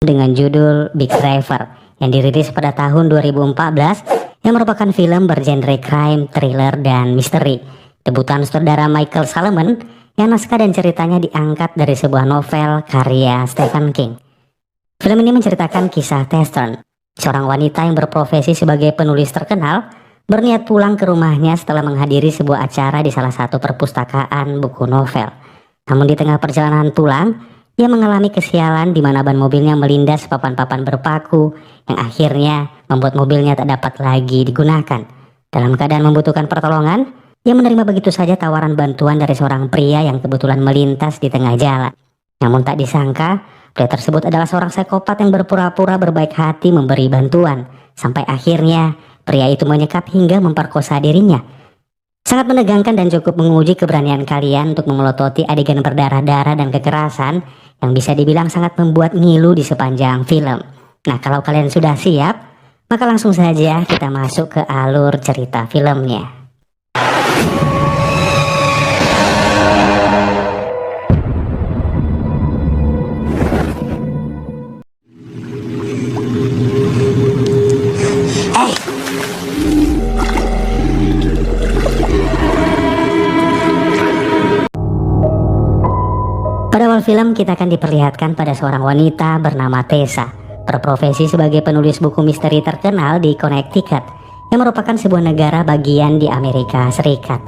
dengan judul Big Driver yang dirilis pada tahun 2014 yang merupakan film bergenre crime, thriller, dan misteri. Debutan sutradara Michael Salomon yang naskah dan ceritanya diangkat dari sebuah novel karya Stephen King. Film ini menceritakan kisah Tess Turn, seorang wanita yang berprofesi sebagai penulis terkenal, berniat pulang ke rumahnya setelah menghadiri sebuah acara di salah satu perpustakaan buku novel. Namun di tengah perjalanan pulang, ia mengalami kesialan di mana ban mobilnya melindas papan-papan berpaku yang akhirnya membuat mobilnya tak dapat lagi digunakan. Dalam keadaan membutuhkan pertolongan, ia menerima begitu saja tawaran bantuan dari seorang pria yang kebetulan melintas di tengah jalan. Namun tak disangka, pria tersebut adalah seorang psikopat yang berpura-pura berbaik hati memberi bantuan, sampai akhirnya pria itu menyekap hingga memperkosa dirinya. Sangat menegangkan dan cukup menguji keberanian kalian untuk memelototi adegan berdarah-darah dan kekerasan yang bisa dibilang sangat membuat ngilu di sepanjang film. Nah, kalau kalian sudah siap, maka langsung saja kita masuk ke alur cerita filmnya. Pada awal film kita akan diperlihatkan pada seorang wanita bernama Tessa, berprofesi sebagai penulis buku misteri terkenal di Connecticut, yang merupakan sebuah negara bagian di Amerika Serikat.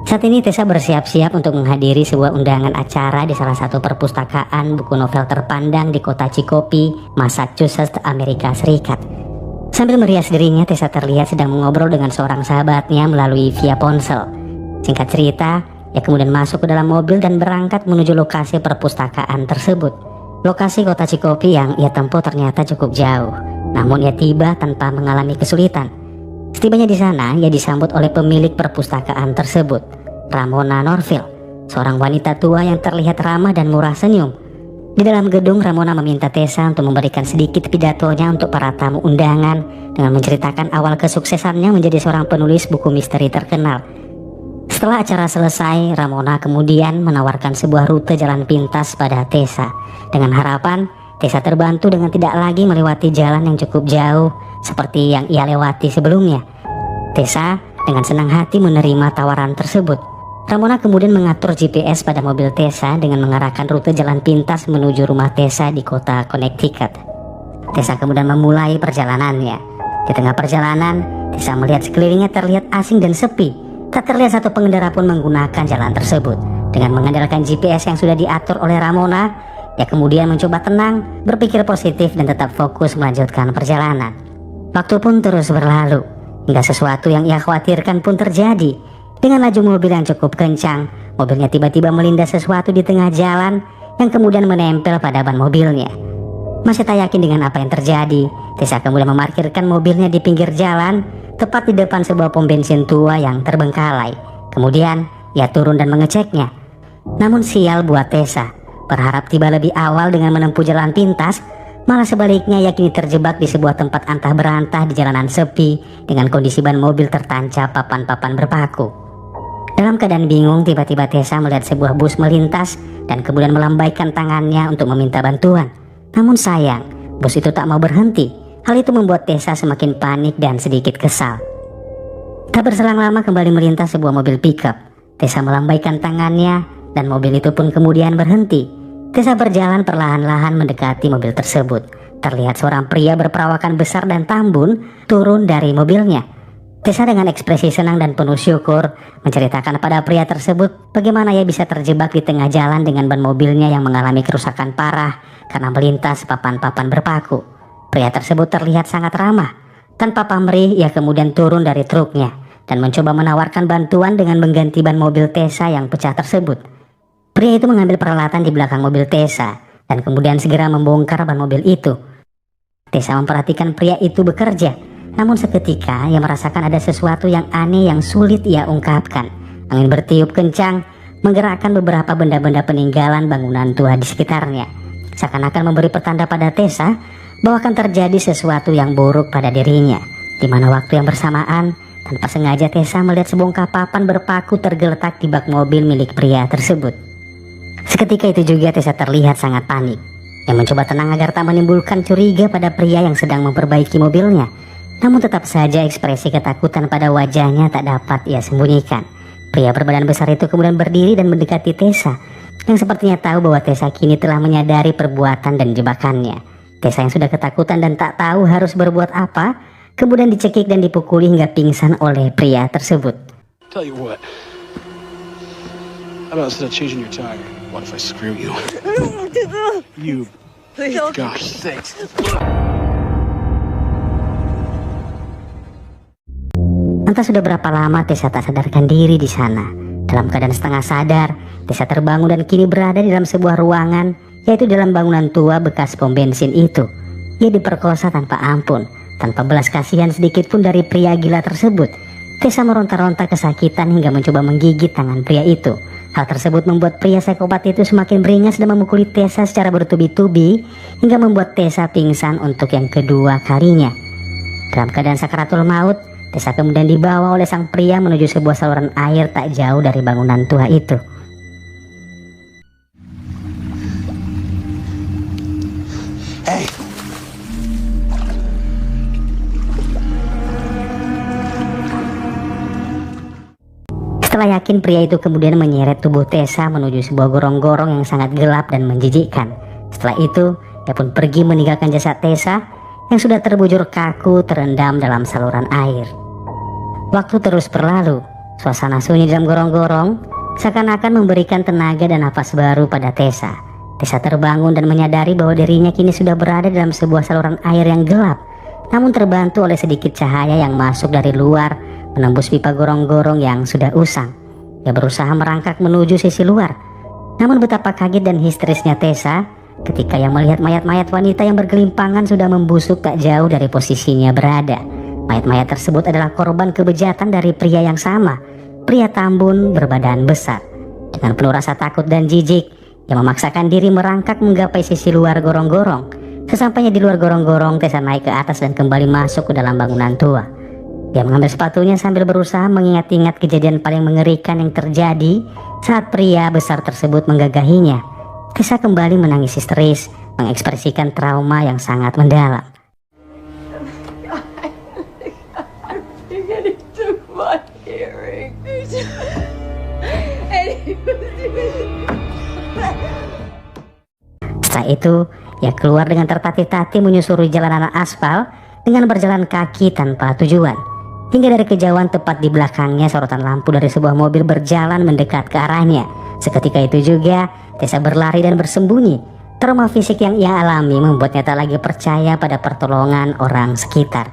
Saat ini Tessa bersiap-siap untuk menghadiri sebuah undangan acara di salah satu perpustakaan buku novel terpandang di kota Chicopee, Massachusetts, Amerika Serikat. Sambil merias dirinya, Tessa terlihat sedang mengobrol dengan seorang sahabatnya melalui via ponsel. Singkat cerita, ia kemudian masuk ke dalam mobil dan berangkat menuju lokasi perpustakaan tersebut. Lokasi kota Chicopee yang ia tempuh ternyata cukup jauh, namun ia tiba tanpa mengalami kesulitan. Setibanya di sana, ia disambut oleh pemilik perpustakaan tersebut, Ramona Norville, seorang wanita tua yang terlihat ramah dan murah senyum. Di dalam gedung, Ramona meminta Tessa untuk memberikan sedikit pidatonya untuk para tamu undangan dengan menceritakan awal kesuksesannya menjadi seorang penulis buku misteri terkenal. Setelah acara selesai, Ramona kemudian menawarkan sebuah rute jalan pintas pada Tessa, dengan harapan Tessa terbantu dengan tidak lagi melewati jalan yang cukup jauh seperti yang ia lewati sebelumnya. Tessa dengan senang hati menerima tawaran tersebut. Ramona kemudian mengatur GPS pada mobil Tessa dengan mengarahkan rute jalan pintas menuju rumah Tessa di kota Connecticut. Tessa kemudian memulai perjalanannya. Di tengah perjalanan, Tessa melihat sekelilingnya terlihat asing dan sepi. Tak terlihat satu pengendara pun menggunakan jalan tersebut. Dengan mengandalkan GPS yang sudah diatur oleh Ramona, ia kemudian mencoba tenang, berpikir positif dan tetap fokus melanjutkan perjalanan. Waktu pun terus berlalu, hingga sesuatu yang ia khawatirkan pun terjadi. Dengan laju mobil yang cukup kencang, mobilnya tiba-tiba melindas sesuatu di tengah jalan yang kemudian menempel pada ban mobilnya. Masih tak yakin dengan apa yang terjadi, Tessa kemudian memarkirkan mobilnya di pinggir jalan, tepat di depan sebuah pom bensin tua yang terbengkalai. Kemudian ia turun dan mengeceknya. Namun sial buat Tessa, berharap tiba lebih awal dengan menempuh jalan pintas, malah sebaliknya ia kini terjebak di sebuah tempat antah berantah di jalanan sepi dengan kondisi ban mobil tertancap papan-papan berpaku. Dalam keadaan bingung, tiba-tiba Tessa melihat sebuah bus melintas dan kemudian melambaikan tangannya untuk meminta bantuan. Namun sayang, bus itu tak mau berhenti. Hal itu membuat Tessa semakin panik dan sedikit kesal. Tak berselang lama kembali melintas sebuah mobil pickup. Tessa melambaikan tangannya dan mobil itu pun kemudian berhenti. Tessa berjalan perlahan-lahan mendekati mobil tersebut. Terlihat seorang pria berperawakan besar dan tambun turun dari mobilnya. Tessa dengan ekspresi senang dan penuh syukur menceritakan pada pria tersebut bagaimana ia bisa terjebak di tengah jalan dengan ban mobilnya yang mengalami kerusakan parah karena melintas papan-papan berpaku. Pria tersebut terlihat sangat ramah. Tanpa pamrih, ia kemudian turun dari truknya dan mencoba menawarkan bantuan dengan mengganti ban mobil Tessa yang pecah tersebut. Pria itu mengambil peralatan di belakang mobil Tessa dan kemudian segera membongkar ban mobil itu. Tessa memperhatikan pria itu bekerja, namun seketika ia merasakan ada sesuatu yang aneh yang sulit ia ungkapkan. Angin bertiup kencang, menggerakkan beberapa benda-benda peninggalan bangunan tua di sekitarnya. Seakan-akan memberi pertanda pada Tessa bahwa akan terjadi sesuatu yang buruk pada dirinya, di mana waktu yang bersamaan tanpa sengaja Tessa melihat sebongkah papan berpaku tergeletak di bak mobil milik pria tersebut. Seketika itu juga Tessa terlihat sangat panik. yang mencoba tenang agar tak menimbulkan curiga pada pria yang sedang memperbaiki mobilnya. Namun tetap saja ekspresi ketakutan pada wajahnya tak dapat ia sembunyikan. Pria berbadan besar itu kemudian berdiri dan mendekati Tessa, yang sepertinya tahu bahwa Tessa kini telah menyadari perbuatan dan jebakannya. Tessa yang sudah ketakutan dan tak tahu harus berbuat apa, kemudian dicekik dan dipukuli hingga pingsan oleh pria tersebut. Tell you what, how about instead of changing your tire, what if I screw you? You, gosh sakes. Entah sudah berapa lama Tessa tak sadarkan diri di sana. Dalam keadaan setengah sadar, Tessa terbangun dan kini berada di dalam sebuah ruangan, yaitu dalam bangunan tua bekas pom bensin itu. Ia diperkosa tanpa ampun, tanpa belas kasihan sedikit pun dari pria gila tersebut. Tessa meronta-ronta kesakitan hingga mencoba menggigit tangan pria itu. Hal tersebut membuat pria psikopat itu semakin beringas dan memukuli Tessa secara bertubi-tubi hingga membuat Tessa pingsan untuk yang kedua kalinya. Dalam keadaan sakaratul maut, Tessa kemudian dibawa oleh sang pria menuju sebuah saluran air tak jauh dari bangunan tua itu. Hey. Setelah yakin, pria itu kemudian menyeret tubuh Tessa menuju sebuah gorong-gorong yang sangat gelap dan menjijikkan. Setelah itu, ia pun pergi meninggalkan jasad Tessa yang sudah terbujur kaku terendam dalam saluran air. Waktu terus berlalu, suasana sunyi dalam gorong-gorong seakan-akan memberikan tenaga dan napas baru pada Tessa. Tessa terbangun dan menyadari bahwa dirinya kini sudah berada dalam sebuah saluran air yang gelap, namun terbantu oleh sedikit cahaya yang masuk dari luar menembus pipa gorong-gorong yang sudah usang. Ia berusaha merangkak menuju sisi luar, namun betapa kaget dan histerisnya Tessa ketika ia melihat mayat-mayat wanita yang bergelimpangan sudah membusuk tak jauh dari posisinya berada. Mayat-mayat tersebut adalah korban kebejatan dari pria yang sama, pria tambun berbadan besar. Dengan penuh rasa takut dan jijik, ia memaksakan diri merangkak menggapai sisi luar gorong-gorong. Sesampainya di luar gorong-gorong, Tessa naik ke atas dan kembali masuk ke dalam bangunan tua. Dia mengambil sepatunya sambil berusaha mengingat-ingat kejadian paling mengerikan yang terjadi saat pria besar tersebut menggagahinya. Tessa kembali menangis histeris, mengekspresikan trauma yang sangat mendalam. Setelah itu, ia keluar dengan tertatih-tatih menyusuri jalanan aspal dengan berjalan kaki tanpa tujuan. Hingga dari kejauhan tepat di belakangnya sorotan lampu dari sebuah mobil berjalan mendekat ke arahnya. Seketika itu juga, Tessa berlari dan bersembunyi. Trauma fisik yang ia alami membuatnya tak lagi percaya pada pertolongan orang sekitar.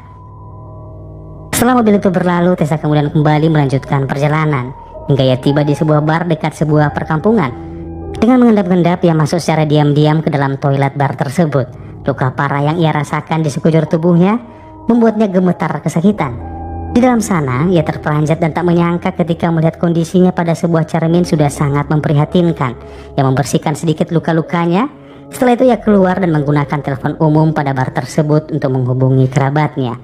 Setelah mobil itu berlalu, Tessa kemudian kembali melanjutkan perjalanan hingga ia tiba di sebuah bar dekat sebuah perkampungan. Dengan mengendap-endap, ia masuk secara diam-diam ke dalam toilet bar tersebut. Luka parah yang ia rasakan di sekujur tubuhnya membuatnya gemetar kesakitan. Di dalam sana, ia terperanjat dan tak menyangka ketika melihat kondisinya pada sebuah cermin sudah sangat memprihatinkan. Ia membersihkan sedikit luka-lukanya. Setelah itu ia keluar dan menggunakan telepon umum pada bar tersebut untuk menghubungi kerabatnya.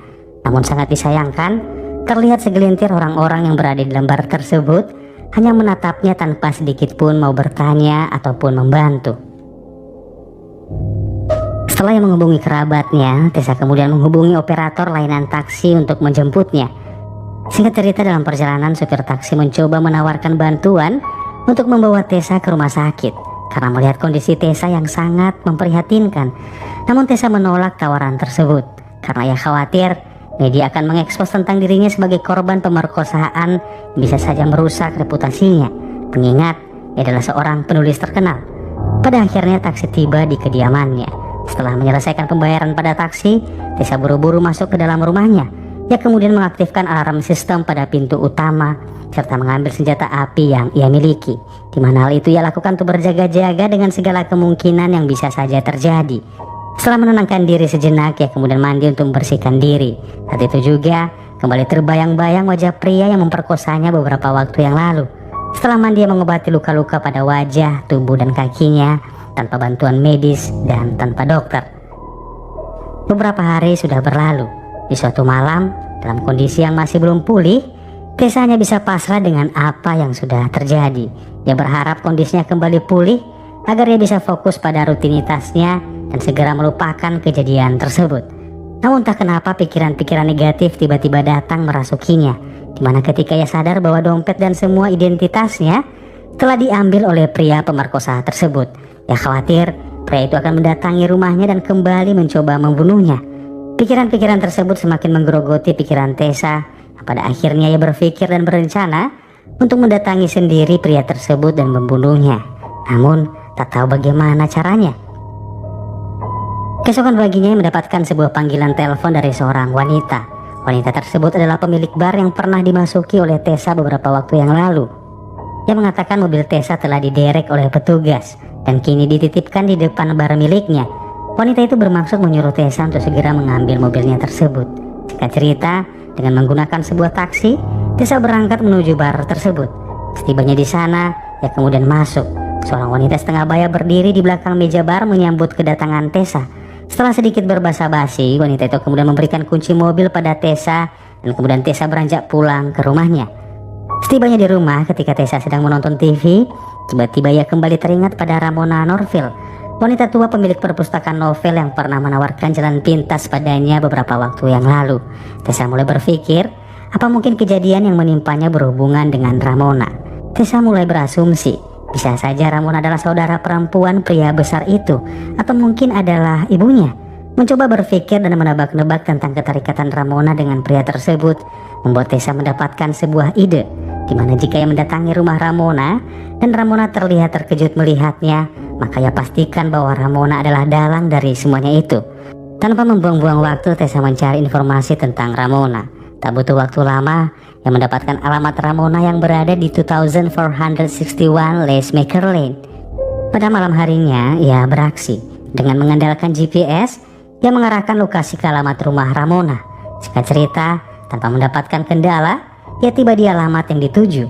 Namun sangat disayangkan, terlihat segelintir orang-orang yang berada di dalam bar tersebut hanya menatapnya tanpa sedikit pun mau bertanya ataupun membantu. Setelah ia menghubungi kerabatnya, Tessa kemudian menghubungi operator layanan taksi untuk menjemputnya. Singkat cerita, dalam perjalanan supir taksi mencoba menawarkan bantuan untuk membawa Tessa ke rumah sakit karena melihat kondisi Tessa yang sangat memprihatinkan. Namun Tessa menolak tawaran tersebut karena ia khawatir media akan mengekspos tentang dirinya sebagai korban pemerkosaan yang bisa saja merusak reputasinya, mengingat ia adalah seorang penulis terkenal. Pada akhirnya taksi tiba di kediamannya. Setelah menyelesaikan pembayaran pada taksi, Tessa buru-buru masuk ke dalam rumahnya. Ia kemudian mengaktifkan alarm sistem pada pintu utama serta mengambil senjata api yang ia miliki, di mana hal itu ia lakukan untuk berjaga-jaga dengan segala kemungkinan yang bisa saja terjadi. Setelah menenangkan diri sejenak, ia kemudian mandi untuk membersihkan diri. Saat itu juga kembali terbayang-bayang wajah pria yang memperkosanya beberapa waktu yang lalu. Setelah mandi, ia mengobati luka-luka pada wajah, tubuh, dan kakinya tanpa bantuan medis dan tanpa dokter. Beberapa hari sudah berlalu. Di suatu malam, dalam kondisi yang masih belum pulih, Tessa hanya bisa pasrah dengan apa yang sudah terjadi. Dia berharap kondisinya kembali pulih agar ia bisa fokus pada rutinitasnya dan segera melupakan kejadian tersebut. Namun tak kenapa pikiran-pikiran negatif tiba-tiba datang merasukinya, dimana ketika ia sadar bahwa dompet dan semua identitasnya telah diambil oleh pria pemerkosa tersebut. Ia khawatir pria itu akan mendatangi rumahnya dan kembali mencoba membunuhnya. Pikiran-pikiran tersebut semakin menggerogoti pikiran Tessa. Pada akhirnya ia berpikir dan berencana untuk mendatangi sendiri pria tersebut dan membunuhnya. Namun tak tahu bagaimana caranya. Keesokan paginya ia mendapatkan sebuah panggilan telepon dari seorang wanita. Wanita tersebut adalah pemilik bar yang pernah dimasuki oleh Tessa beberapa waktu yang lalu. Ia mengatakan mobil Tessa telah diderek oleh petugas dan kini dititipkan di depan bar miliknya. Wanita itu bermaksud menyuruh Tessa untuk segera mengambil mobilnya tersebut. Singkat cerita, dengan menggunakan sebuah taksi, Tessa berangkat menuju bar tersebut. Setibanya di sana, ia kemudian masuk. Seorang wanita setengah baya berdiri di belakang meja bar menyambut kedatangan Tessa. Setelah sedikit berbasa-basi, wanita itu kemudian memberikan kunci mobil pada Tessa dan kemudian Tessa beranjak pulang ke rumahnya. Setibanya di rumah, ketika Tessa sedang menonton TV, tiba-tiba ia kembali teringat pada Ramona Norville, wanita tua pemilik perpustakaan novel yang pernah menawarkan jalan pintas padanya beberapa waktu yang lalu. Tessa mulai berpikir, apa mungkin kejadian yang menimpanya berhubungan dengan Ramona? Tessa mulai berasumsi, bisa saja Ramona adalah saudara perempuan pria besar itu, atau mungkin adalah ibunya. Mencoba berpikir dan menebak-nebak tentang keterikatan Ramona dengan pria tersebut membuat Tessa mendapatkan sebuah ide, di mana jika ia mendatangi rumah Ramona dan Ramona terlihat terkejut melihatnya, maka ia pastikan bahwa Ramona adalah dalang dari semuanya itu. Tanpa membuang-buang waktu, Tessa mencari informasi tentang Ramona. Tak butuh waktu lama, ia mendapatkan alamat Ramona yang berada di 2461 Leesmaker Lane. Pada malam harinya, ia beraksi. Dengan mengandalkan GPS, ia mengarahkan lokasi ke alamat rumah Ramona. Singkat cerita, tanpa mendapatkan kendala, ia tiba di alamat yang dituju,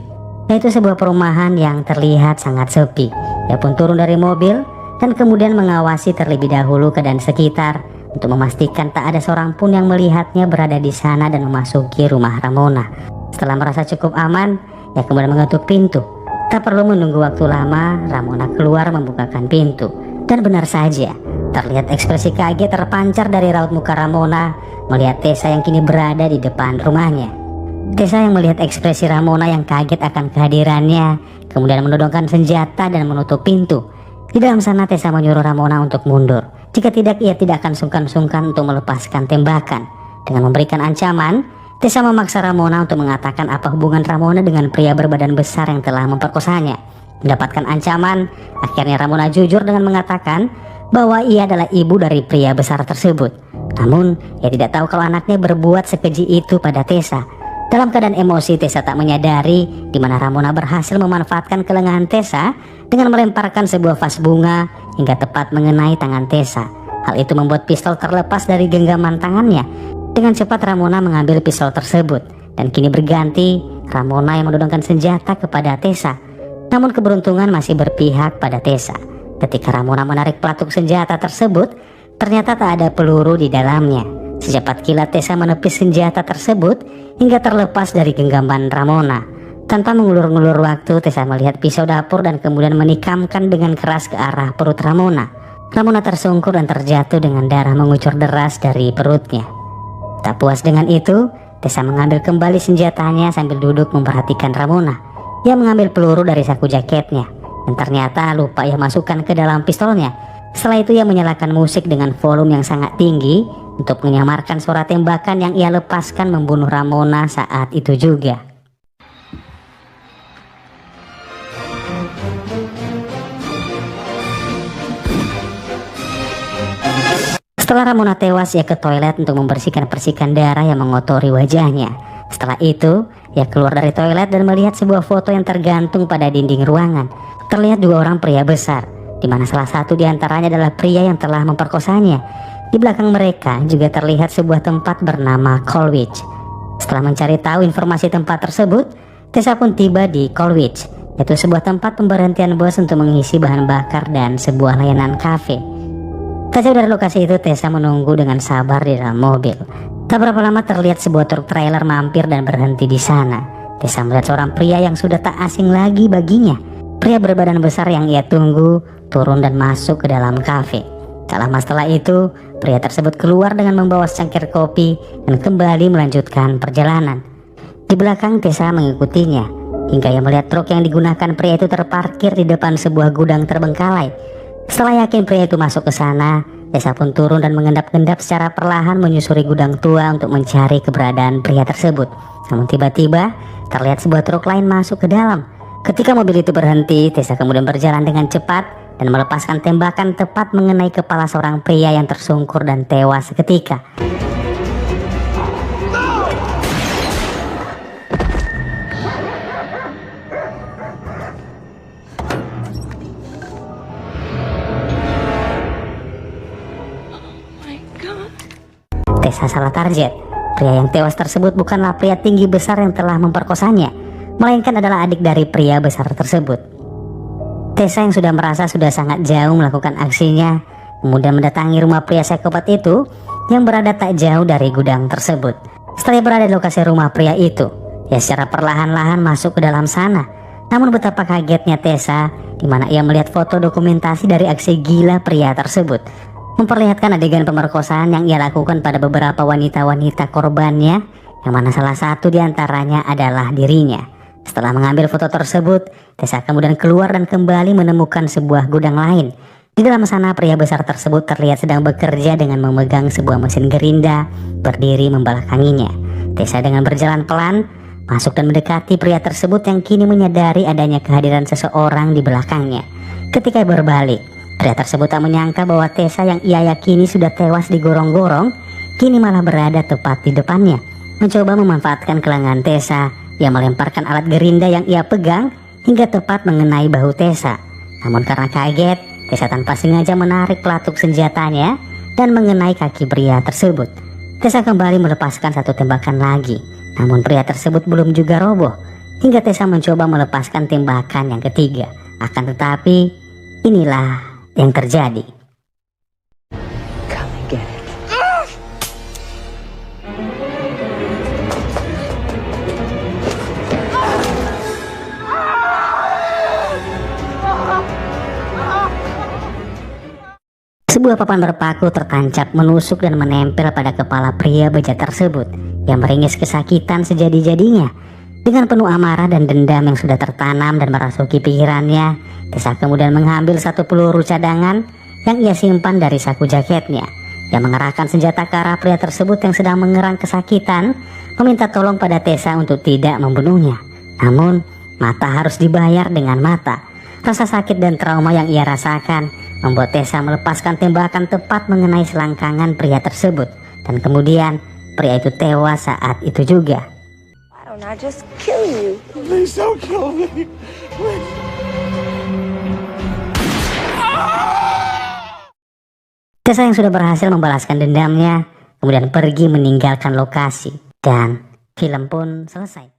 yaitu sebuah perumahan yang terlihat sangat sepi. Ia pun turun dari mobil dan kemudian mengawasi terlebih dahulu keadaan sekitar untuk memastikan tak ada seorang pun yang melihatnya berada di sana dan memasuki rumah Ramona. Setelah merasa cukup aman, ia kemudian mengetuk pintu. Tak perlu menunggu waktu lama, Ramona keluar membukakan pintu. Dan benar saja, terlihat ekspresi kaget terpancar dari raut muka Ramona melihat Tessa yang kini berada di depan rumahnya. Tessa yang melihat ekspresi Ramona yang kaget akan kehadirannya, kemudian menodongkan senjata dan menutup pintu. Di dalam sana Tessa menyuruh Ramona untuk mundur. Jika tidak, ia tidak akan sungkan-sungkan untuk melepaskan tembakan. Dengan memberikan ancaman, Tessa memaksa Ramona untuk mengatakan apa hubungan Ramona dengan pria berbadan besar yang telah memperkosanya. Mendapatkan ancaman, akhirnya Ramona jujur dengan mengatakan bahwa ia adalah ibu dari pria besar tersebut. Namun, ia tidak tahu kalau anaknya berbuat sekeji itu pada Tessa. Dalam keadaan emosi, Tessa tak menyadari di mana Ramona berhasil memanfaatkan kelengahan Tessa dengan melemparkan sebuah vas bunga hingga tepat mengenai tangan Tessa. Hal itu membuat pistol terlepas dari genggaman tangannya. Dengan cepat Ramona mengambil pistol tersebut dan kini berganti Ramona yang menodongkan senjata kepada Tessa. Namun keberuntungan masih berpihak pada Tessa. Ketika Ramona menarik pelatuk senjata tersebut, ternyata tak ada peluru di dalamnya. Secepat kilat Tessa menepis senjata tersebut hingga terlepas dari genggaman Ramona. Tanpa mengulur-ngulur waktu, Tessa melihat pisau dapur dan kemudian menikamkan dengan keras ke arah perut Ramona. Ramona tersungkur dan terjatuh dengan darah mengucur deras dari perutnya. Tak puas dengan itu, Tessa mengambil kembali senjatanya sambil duduk memperhatikan Ramona. Ia mengambil peluru dari saku jaketnya dan ternyata lupa ia masukkan ke dalam pistolnya. Setelah itu ia menyalakan musik dengan volume yang sangat tinggi untuk menyamarkan suara tembakan yang ia lepaskan membunuh Ramona saat itu juga. Setelah Ramona tewas, ia ke toilet untuk membersihkan percikan darah yang mengotori wajahnya. Setelah itu, ia keluar dari toilet dan melihat sebuah foto yang tergantung pada dinding ruangan. Terlihat dua orang pria besar, di mana salah satu di antaranya adalah pria yang telah memperkosanya. Di belakang mereka juga terlihat sebuah tempat bernama Colwich. Setelah mencari tahu informasi tempat tersebut, Tessa pun tiba di Colwich, yaitu sebuah tempat pemberhentian bus untuk mengisi bahan bakar dan sebuah layanan kafe. Tak jauh dari lokasi itu, Tessa menunggu dengan sabar di dalam mobil. Tak berapa lama terlihat sebuah truk trailer mampir dan berhenti di sana. Tessa melihat seorang pria yang sudah tak asing lagi baginya. Pria berbadan besar yang ia tunggu turun dan masuk ke dalam kafe. Tak lama setelah itu, pria tersebut keluar dengan membawa secangkir kopi dan kembali melanjutkan perjalanan. Di belakang Tessa mengikutinya, hingga ia melihat truk yang digunakan pria itu terparkir di depan sebuah gudang terbengkalai. Setelah yakin pria itu masuk ke sana, Tessa pun turun dan mengendap-endap secara perlahan menyusuri gudang tua untuk mencari keberadaan pria tersebut. Namun tiba-tiba terlihat sebuah truk lain masuk ke dalam. Ketika mobil itu berhenti, Tessa kemudian berjalan dengan cepat dan melepaskan tembakan tepat mengenai kepala seorang pria yang tersungkur dan tewas seketika. Tessa salah target. Pria yang tewas tersebut bukanlah pria tinggi besar yang telah memperkosanya, melainkan adalah adik dari pria besar tersebut. Tessa yang sudah merasa sudah sangat jauh melakukan aksinya, kemudian mendatangi rumah pria psikopat itu yang berada tak jauh dari gudang tersebut. Setelah berada di lokasi rumah pria itu, ia secara perlahan-lahan masuk ke dalam sana. Namun betapa kagetnya Tessa di mana ia melihat foto dokumentasi dari aksi gila pria tersebut, memperlihatkan adegan pemerkosaan yang ia lakukan pada beberapa wanita-wanita korbannya, yang mana salah satu diantaranya adalah dirinya. Setelah mengambil foto tersebut, Tessa kemudian keluar dan kembali menemukan sebuah gudang lain. Di dalam sana pria besar tersebut terlihat sedang bekerja dengan memegang sebuah mesin gerinda berdiri membelakanginya. Tessa dengan berjalan pelan masuk dan mendekati pria tersebut yang kini menyadari adanya kehadiran seseorang di belakangnya. Ketika berbalik, pria tersebut tak menyangka bahwa Tessa yang ia yakini sudah tewas digorong-gorong kini malah berada tepat di depannya. Mencoba memanfaatkan kelengahan Tessa, ia melemparkan alat gerinda yang ia pegang hingga tepat mengenai bahu Tessa. Namun karena kaget, Tessa tanpa sengaja menarik pelatuk senjatanya dan mengenai kaki pria tersebut. Tessa kembali melepaskan satu tembakan lagi, namun pria tersebut belum juga roboh hingga Tessa mencoba melepaskan tembakan yang ketiga. Akan tetapi inilah yang terjadi. Come and get it. Sebuah papan berpaku tertancap menusuk dan menempel pada kepala pria bejat tersebut yang meringis kesakitan sejadi-jadinya. Dengan penuh amarah dan dendam yang sudah tertanam dan merasuki pikirannya, Tessa kemudian mengambil satu peluru cadangan yang ia simpan dari saku jaketnya. Ia mengerahkan senjata ke arah pria tersebut yang sedang mengerang kesakitan, meminta tolong pada Tessa untuk tidak membunuhnya. Namun, mata harus dibayar dengan mata. Rasa sakit dan trauma yang ia rasakan membuat Tessa melepaskan tembakan tepat mengenai selangkangan pria tersebut. Dan kemudian, pria itu tewas saat itu juga. Why don't I just kill you? Please don't kill me. Please. Tessa yang sudah berhasil membalaskan dendamnya kemudian pergi meninggalkan lokasi dan film pun selesai.